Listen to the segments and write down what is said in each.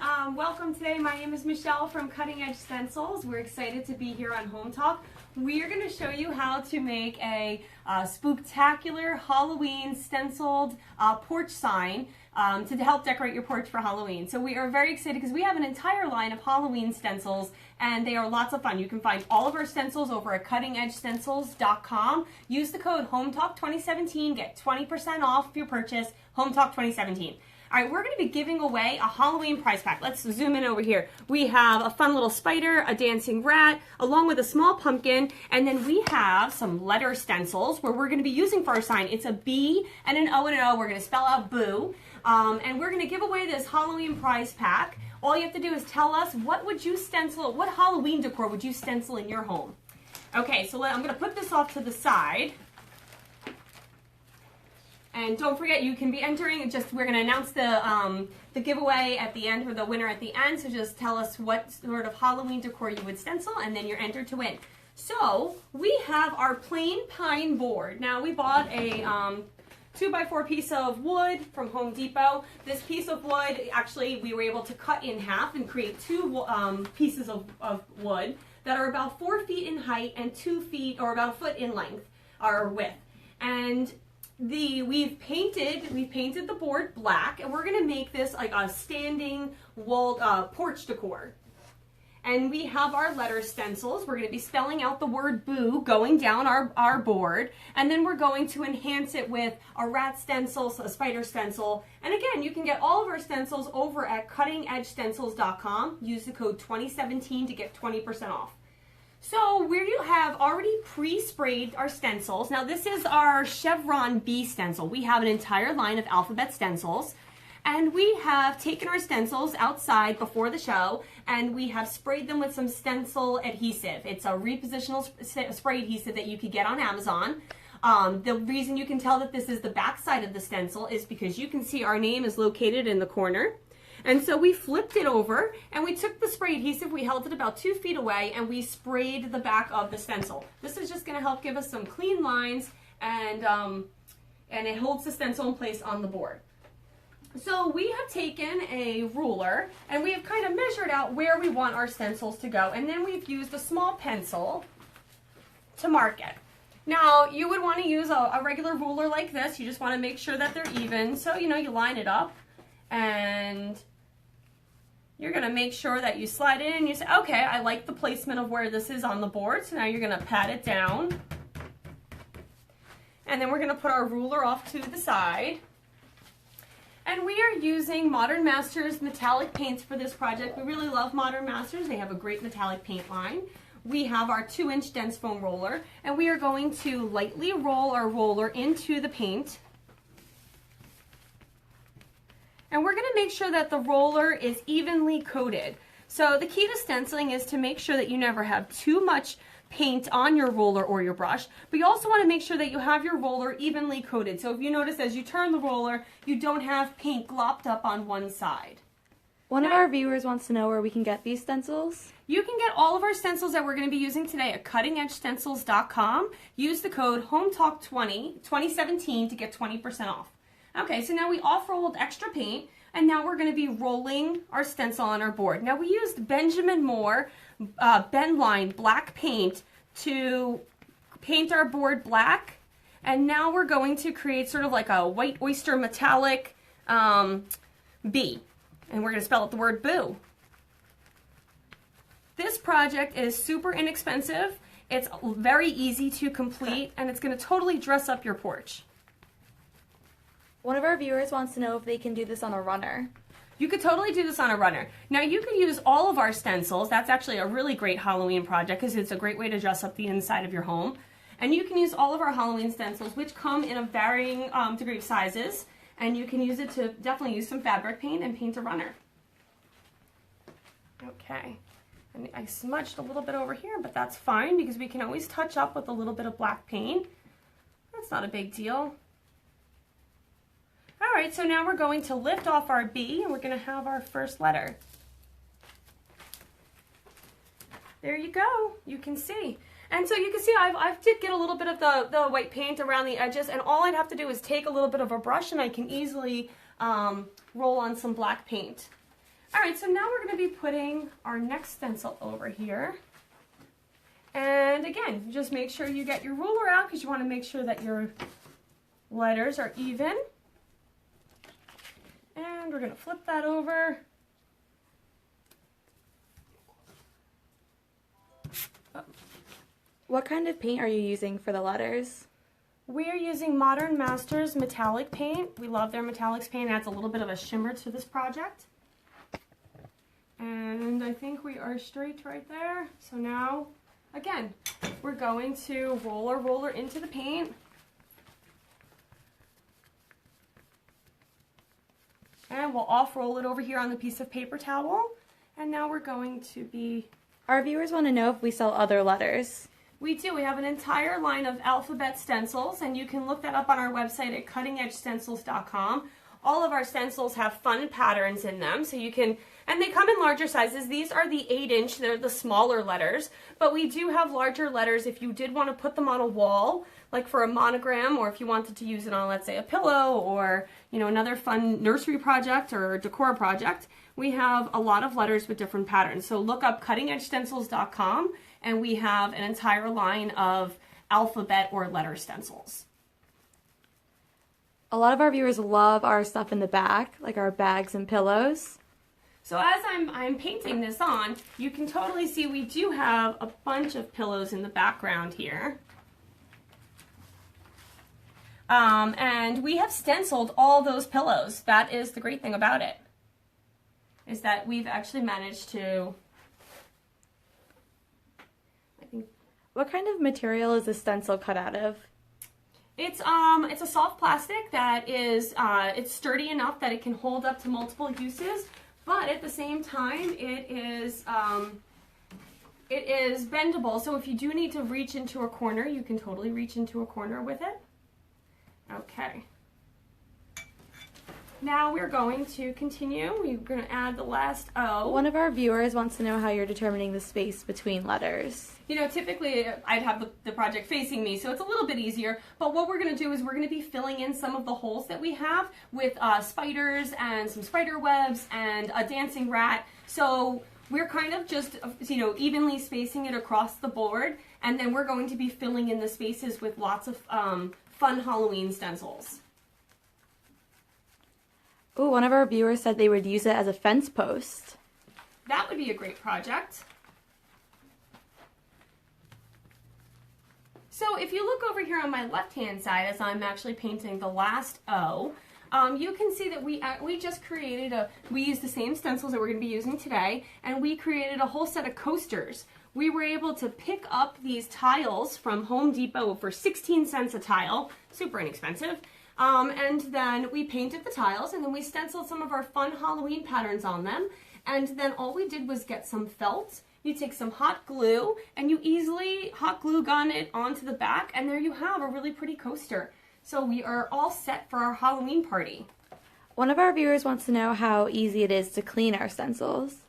Welcome today. My name is Michelle from Cutting Edge Stencils. We're excited to be here on Home Talk. We are going to show you how to make a spooktacular Halloween stenciled porch sign to help decorate your porch for Halloween. So we are very excited because we have an entire line of Halloween stencils and they are lots of fun. You can find all of our stencils over at cuttingedgestencils.com. Use the code HOMETALK2017, get 20% off your purchase, HOMETALK2017. All right, we're going to be giving away a Halloween prize pack. Let's zoom in over here. We have a fun little spider, a dancing rat, along with a small pumpkin, and then we have some letter stencils where we're going to be using for our sign. It's a B and an O and an O. We're going to spell out boo, and we're going to give away this Halloween prize pack. All you have to do is tell us what would you stencil, what Halloween decor would you stencil in your home? Okay, so I'm going to put this off to the side. And don't forget, you can be entering. We're going to announce the giveaway at the end, or the winner at the end. So just tell us what sort of Halloween decor you would stencil, and then you're entered to win. So we have our plain pine board. Now we bought a 2x4 piece of wood from Home Depot. This piece of wood, actually, we were able to cut in half and create two pieces of wood that are about 4 feet in height and 2 feet, or about a foot in length, or width. And we've painted the board black, and we're going to make this like a standing wall porch decor. And we have our letter stencils. We're going to be spelling out the word boo going down our board, and then we're going to enhance it with a rat stencil, a spider stencil. And again, you can get all of our stencils over at cuttingedgestencils.com. Use the code 2017 to get 20% off. So we have already pre-sprayed our stencils. Now this is our Chevron B stencil. We have an entire line of alphabet stencils, and we have taken our stencils outside before the show and we have sprayed them with some stencil adhesive. It's a repositional spray adhesive that you could get on Amazon. The reason you can tell that this is the back side of the stencil is because you can see our name is located in the corner. And so we flipped it over and we took the spray adhesive, we held it about 2 feet away, and we sprayed the back of the stencil. This is just going to help give us some clean lines, and it holds the stencil in place on the board. So we have taken a ruler and we have kind of measured out where we want our stencils to go, and then we've used a small pencil to mark it. Now you would want to use a regular ruler like this. You just want to make sure that they're even. So you line it up, and you're going to make sure that you slide it in and you say, okay, I like the placement of where this is on the board. So now you're going to pat it down. And then we're going to put our ruler off to the side. And we are using Modern Masters metallic paints for this project. We really love Modern Masters. They have a great metallic paint line. We have our 2-inch dense foam roller, and we are going to lightly roll our roller into the paint. And we're going to make sure that the roller is evenly coated. So the key to stenciling is to make sure that you never have too much paint on your roller or your brush, but you also want to make sure that you have your roller evenly coated. So if you notice as you turn the roller, you don't have paint glopped up on one side. One of our viewers wants to know where we can get these stencils. You can get all of our stencils that we're going to be using today at cuttingedgestencils.com. Use the code HOMETALK2017 to get 20% off. Okay, so now we off-rolled extra paint, and now we're going to be rolling our stencil on our board. Now we used Benjamin Moore Ben Line black paint to paint our board black, and now we're going to create sort of like a white oyster metallic B, and we're going to spell out the word boo. This project is super inexpensive, it's very easy to complete, and it's going to totally dress up your porch. One of our viewers wants to know if they can do this on a runner. You could totally do this on a runner. Now you could use all of our stencils. That's actually a really great Halloween project because it's a great way to dress up the inside of your home. And you can use all of our Halloween stencils, which come in a varying degree of sizes. And you can use it to definitely use some fabric paint and paint a runner. Okay. And I smudged a little bit over here, but that's fine because we can always touch up with a little bit of black paint. That's not a big deal. All right, so now we're going to lift off our B, and we're going to have our first letter. There you go. You can see. And so you can see I did get a little bit of the white paint around the edges, and all I'd have to do is take a little bit of a brush, and I can easily roll on some black paint. All right, so now we're going to be putting our next stencil over here. And again, just make sure you get your ruler out because you want to make sure that your letters are even. And we're going to flip that over. What kind of paint are you using for the letters? We're using Modern Masters metallic paint. We love their metallics paint. It adds a little bit of a shimmer to this project. And I think we are straight right there. So now, again, we're going to roll our roller into the paint. And we'll off-roll it over here on the piece of paper towel. And now we're going to be... Our viewers want to know if we sell other letters. We do. We have an entire line of alphabet stencils, and you can look that up on our website at cuttingedgestencils.com. All of our stencils have fun patterns in them, so you can, and they come in larger sizes. These are the 8-inch, they're the smaller letters, but we do have larger letters if you did want to put them on a wall, like for a monogram, or if you wanted to use it on, let's say, a pillow, or, you know, another fun nursery project or decor project. We have a lot of letters with different patterns. So look up cuttingedgestencils.com, and we have an entire line of alphabet or letter stencils. A lot of our viewers love our stuff in the back, like our bags and pillows. So as I'm painting this on, you can totally see we do have a bunch of pillows in the background here. And we have stenciled all those pillows. That is the great thing about it, is that we've actually managed to... What kind of material is the stencil cut out of? It's a soft plastic that is it's sturdy enough that it can hold up to multiple uses, but at the same time it is bendable. So if you do need to reach into a corner, you can totally reach into a corner with it. Okay. Now we're going to continue. We're going to add the last O. One of our viewers wants to know how you're determining the space between letters. You know, typically I'd have the project facing me, so it's a little bit easier. But what we're going to do is we're going to be filling in some of the holes that we have with spiders and some spider webs and a dancing rat. So we're kind of just, you know, evenly spacing it across the board. And then we're going to be filling in the spaces with lots of fun Halloween stencils. Ooh, one of our viewers said they would use it as a fence post. That would be a great project. So if you look over here on my left-hand side, as I'm actually painting the last O, you can see that we just created we used the same stencils that we're going to be using today, and we created a whole set of coasters. We were able to pick up these tiles from Home Depot for 16 cents a tile, super inexpensive. And then we painted the tiles, and then we stenciled some of our fun Halloween patterns on them. And then all we did was get some felt. You take some hot glue, and you easily hot glue gun it onto the back, and there you have a really pretty coaster. So we are all set for our Halloween party. One of our viewers wants to know how easy it is to clean our stencils.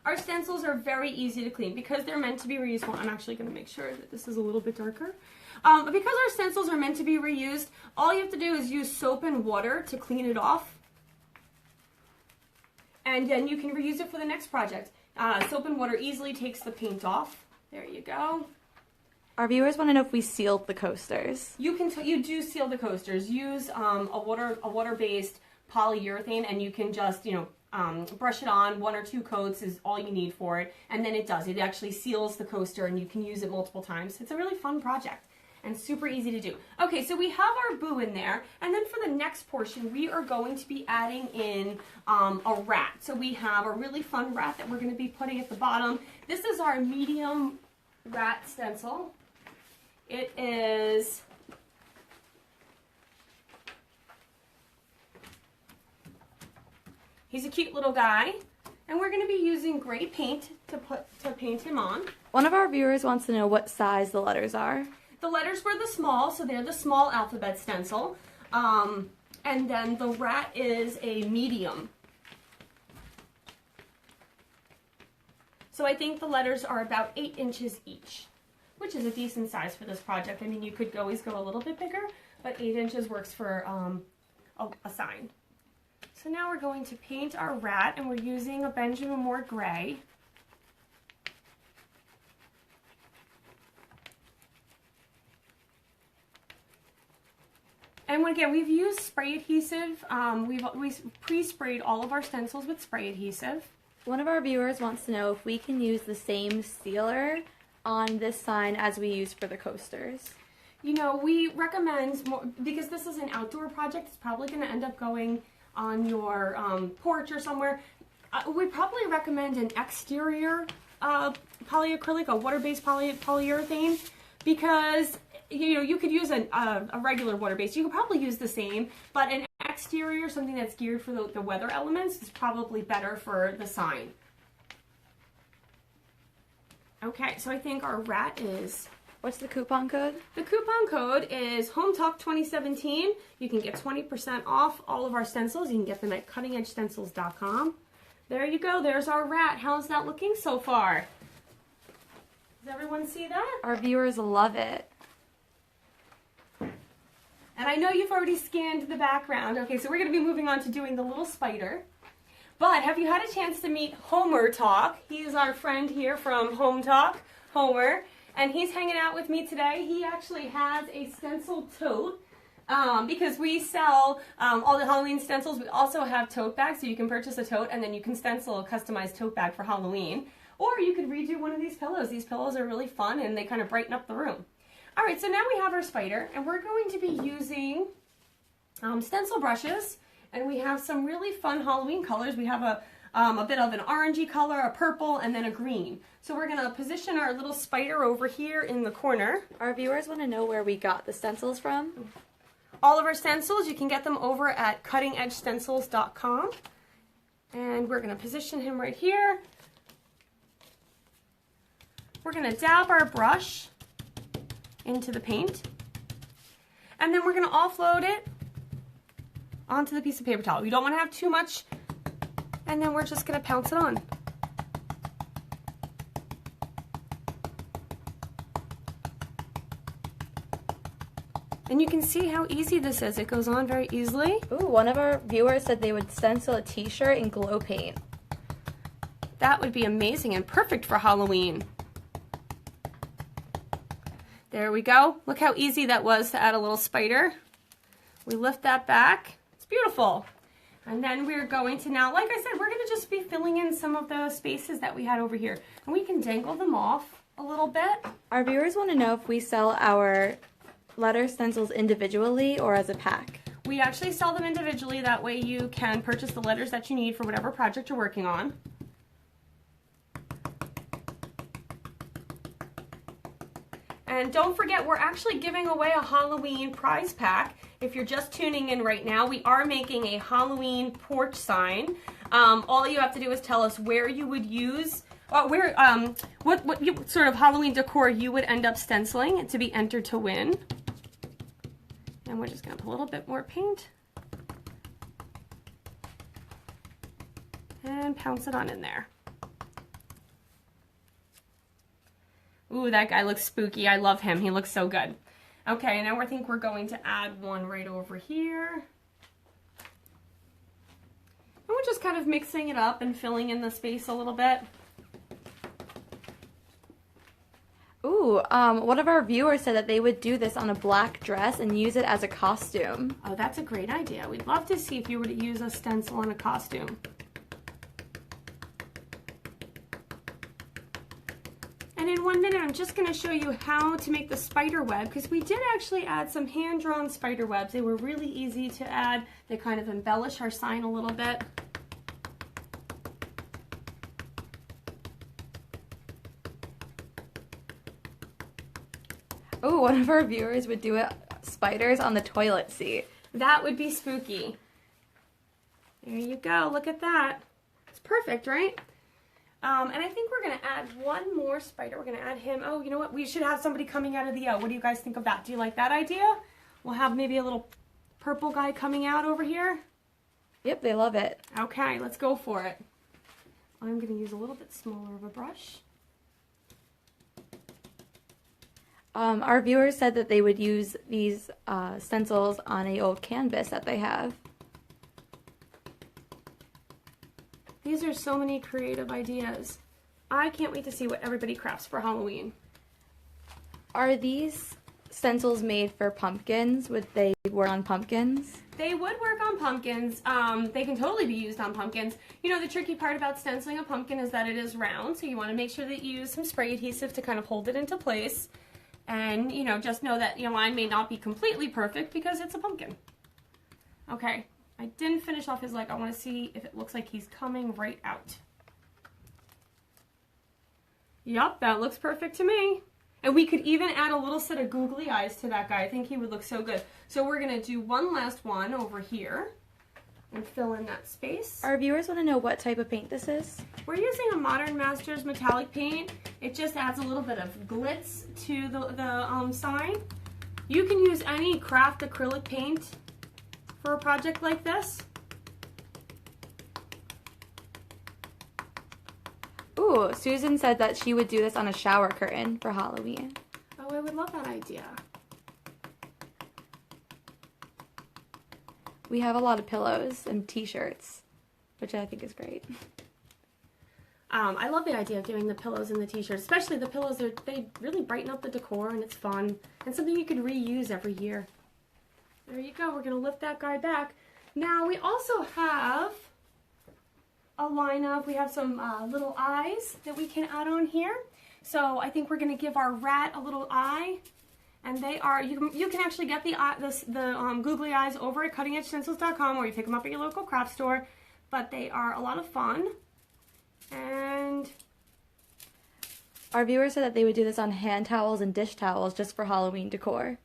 Our stencils are very easy to clean because they're meant to be reusable. I'm actually going to make sure that this is a little bit darker. Because our stencils are meant to be reused, all you have to do is use soap and water to clean it off. And then you can reuse it for the next project. Soap and water easily takes the paint off. There you go. Our viewers want to know if we sealed the coasters. You do seal the coasters. Use a water-based polyurethane, and you can just, you know, brush it on. 1 or 2 coats is all you need for it, and then it does. It actually seals the coaster, and you can use it multiple times. It's a really fun project and super easy to do. Okay, so we have our boo in there, and then for the next portion, we are going to be adding in a rat. So we have a really fun rat that we're going to be putting at the bottom. This is our medium rat stencil. It is... He's a cute little guy, and we're going to be using gray paint to paint him on. One of our viewers wants to know what size the letters are. The letters were the small, so they're the small alphabet stencil. And then the rat is a medium. So I think the letters are about 8 inches each, which is a decent size for this project. I mean, you could always go a little bit bigger, but 8 inches works for a sign. So now we're going to paint our rat, and we're using a Benjamin Moore gray. And again, we've used spray adhesive. We've pre-sprayed all of our stencils with spray adhesive. One of our viewers wants to know if we can use the same sealer on this sign as we use for the coasters. You know, we recommend more, because this is an outdoor project, it's probably going to end up going on your porch or somewhere. We probably recommend an exterior polyacrylic, a water-based polyurethane, because you know, you could use a regular water-based. You could probably use the same, but an exterior, something that's geared for the weather elements, is probably better for the sign. Okay, so I think our rat is... What's the coupon code? The coupon code is HomeTalk2017. You can get 20% off all of our stencils. You can get them at cuttingedgestencils.com. There you go. There's our rat. How's that looking so far? Does everyone see that? Our viewers love it. And I know you've already scanned the background. Okay, so we're going to be moving on to doing the little spider. But have you had a chance to meet Homer Talk? He's our friend here from Home Talk, Homer. And he's hanging out with me today. He actually has a stencil tote because we sell all the Halloween stencils. We also have tote bags, so you can purchase a tote and then you can stencil a customized tote bag for Halloween. Or you could redo one of these pillows. These pillows are really fun and they kind of brighten up the room. All right, so now we have our spider, and we're going to be using stencil brushes, and we have some really fun Halloween colors. We have a bit of an orangey color, a purple, and then a green. So we're going to position our little spider over here in the corner. Our viewers want to know where we got the stencils from. All of our stencils, you can get them over at cuttingedgestencils.com. And we're going to position him right here. We're going to dab our brush into the paint, and then we're going to offload it onto the piece of paper towel. You don't want to have too much, and then we're just going to pounce it on. And you can see how easy this is. It goes on very easily. Ooh, one of our viewers said they would stencil a t-shirt in glow paint. That would be amazing and perfect for Halloween. There we go. Look how easy that was to add a little spider. We lift that back. It's beautiful. And then we're going to now, like I said, we're going to just be filling in some of the spaces that we had over here. And we can dangle them off a little bit. Our viewers want to know if we sell our letter stencils individually or as a pack. We actually sell them individually. That way you can purchase the letters that you need for whatever project you're working on. And don't forget, we're actually giving away a Halloween prize pack. If you're just tuning in right now, we are making a Halloween porch sign. All you have to do is tell us where you would use, what sort of Halloween decor you would end up stenciling to be entered to win. And we're just going to put a little bit more paint. And pounce it on in there. Ooh, that guy looks spooky. I love him. He looks so good. Okay, now I think we're going to add one right over here. And we're just kind of mixing it up and filling in the space a little bit. Ooh, one of our viewers said that they would do this on a black dress and use it as a costume. Oh, that's a great idea. We'd love to see if you were to use a stencil on a costume. And in 1 minute, I'm just going to show you how to make the spider web, because we did actually add some hand-drawn spider webs. They were really easy to add. They kind of embellish our sign a little bit. Oh, one of our viewers would do it spiders on the toilet seat. That would be spooky. There you go. Look at that. It's perfect, right? And I think we're going to add one more spider. We're going to add him. Oh, you know what? We should have somebody coming out of the O. What do you guys think of that? Do you like that idea? We'll have maybe a little purple guy coming out over here. Yep, they love it. Okay, let's go for it. I'm going to use a little bit smaller of a brush. Our viewers said that they would use these stencils on an old canvas that they have. These are so many creative ideas. I can't wait to see what everybody crafts for Halloween. Are these stencils made for pumpkins? Would they work on pumpkins? They would work on pumpkins. They can totally be used on pumpkins. You know, the tricky part about stenciling a pumpkin is that it is round, so you want to make sure that you use some spray adhesive to kind of hold it into place. And, you know, just know that your line may not be completely perfect because it's a pumpkin. Okay, I didn't finish off his leg. I want to see if it looks like he's coming right out. Yup, that looks perfect to me. And we could even add a little set of googly eyes to that guy. I think he would look so good. So we're going to do one last one over here and fill in that space. Our viewers want to know what type of paint this is. We're using a Modern Masters metallic paint. It just adds a little bit of glitz to the sign. You can use any craft acrylic paint for a project like this. Ooh, Susan said that she would do this on a shower curtain for Halloween. Oh, I would love that idea. We have a lot of pillows and t-shirts, which I think is great. I love the idea of doing the pillows and the t-shirts, especially the pillows. They really brighten up the decor and it's fun and something you could reuse every year. There you go. We're going to lift that guy back. Now we also have a line of, we have some little eyes that we can add on here. So I think we're going to give our rat a little eye. And they are, you can actually get the googly eyes over at cuttingedgestencils.com, or you pick them up at your local craft store. But they are a lot of fun. And our viewers said that they would do this on hand towels and dish towels just for Halloween decor.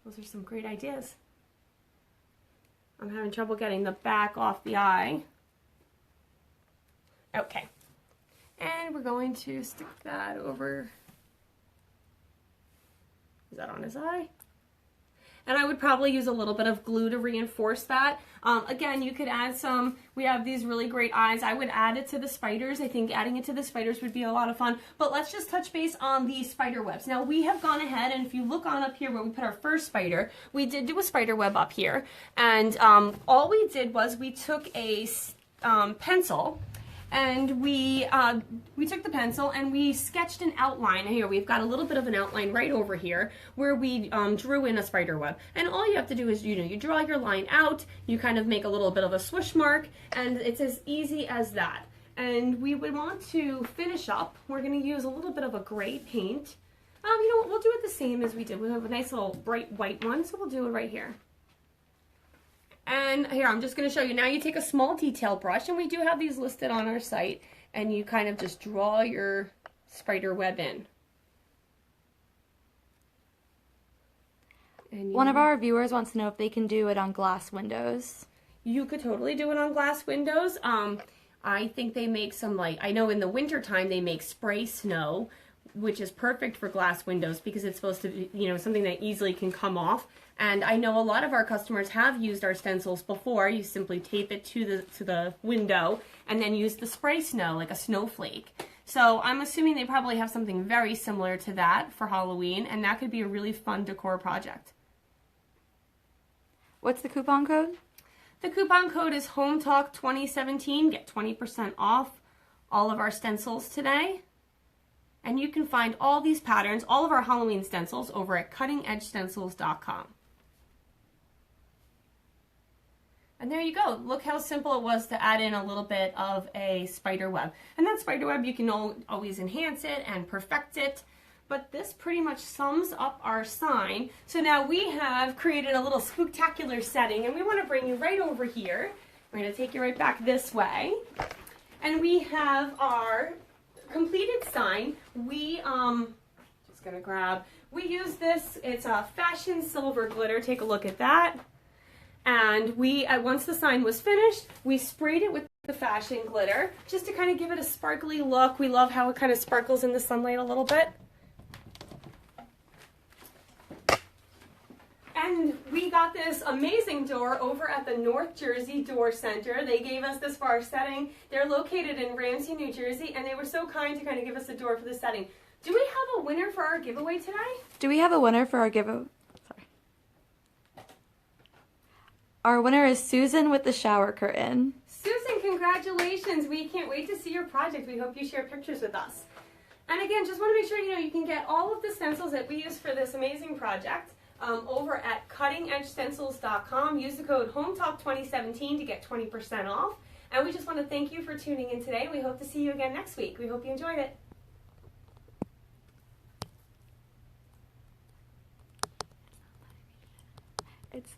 Those are some great ideas. I'm having trouble getting the back off the eye. Okay. And we're going to stick that over. Is that on his eye? And I would probably use a little bit of glue to reinforce that. Again, you could add some, we have these really great eyes. I would add it to the spiders. I think adding it to the spiders would be a lot of fun. But let's just touch base on these spider webs. Now we have gone ahead, and if you look on up here where we put our first spider, we did do a spider web up here. And all we did was we took a pencil, and we took the pencil and we sketched an outline. Here we've got a little bit of an outline right over here where we drew in a spider web. And all you have to do is, you draw your line out, you kind of make a little bit of a swoosh mark, and it's as easy as that. And we would want to finish up. We're going to use a little bit of a gray paint. You know what, we'll do it the same as we did. We have a nice little bright white one, so we'll do it right here. And here, I'm just going to show you. Now you take a small detail brush, and we do have these listed on our site, and you kind of just draw your spider web in. And one of our viewers wants to know if they can do it on glass windows. You could totally do it on glass windows. I think they make some, I know in the winter time they make spray snow, which is perfect for glass windows because it's supposed to be, something that easily can come off. And I know a lot of our customers have used our stencils before. You simply tape it to the window and then use the spray snow like a snowflake. So I'm assuming they probably have something very similar to that for Halloween, and that could be a really fun decor project. What's the coupon code? The coupon code is HomeTalk2017. Get 20% off all of our stencils today. And you can find all these patterns, all of our Halloween stencils, over at cuttingedgestencils.com. And there you go. Look how simple it was to add in a little bit of a spider web. And that spider web, you can always enhance it and perfect it. But this pretty much sums up our sign. So now we have created a little spooktacular setting, and we want to bring you right over here. We're going to take you right back this way. And we have our completed sign. We, just going to grab, we use this, it's a fashion silver glitter. Take a look at that. And we, once the sign was finished, we sprayed it with the fashion glitter just to kind of give it a sparkly look. We love how it kind of sparkles in the sunlight a little bit. And we got this amazing door over at the North Jersey Door Center. They gave us this for our setting. They're located in Ramsey, New Jersey, and they were so kind to kind of give us a door for the setting. Do we have a winner for our giveaway today? Do we have a winner for our giveaway? Sorry. Our winner is Susan with the shower curtain. Susan, Congratulations. We can't wait to see your project. We hope you share pictures with us. And again, just want to make sure you can get all of the stencils that we use for this amazing project over at cuttingedgestencils.com. Use the code HOMETALK2017 to get 20% off. And we just want to thank you for tuning in today. We hope to see you again next week. We hope you enjoyed it. It's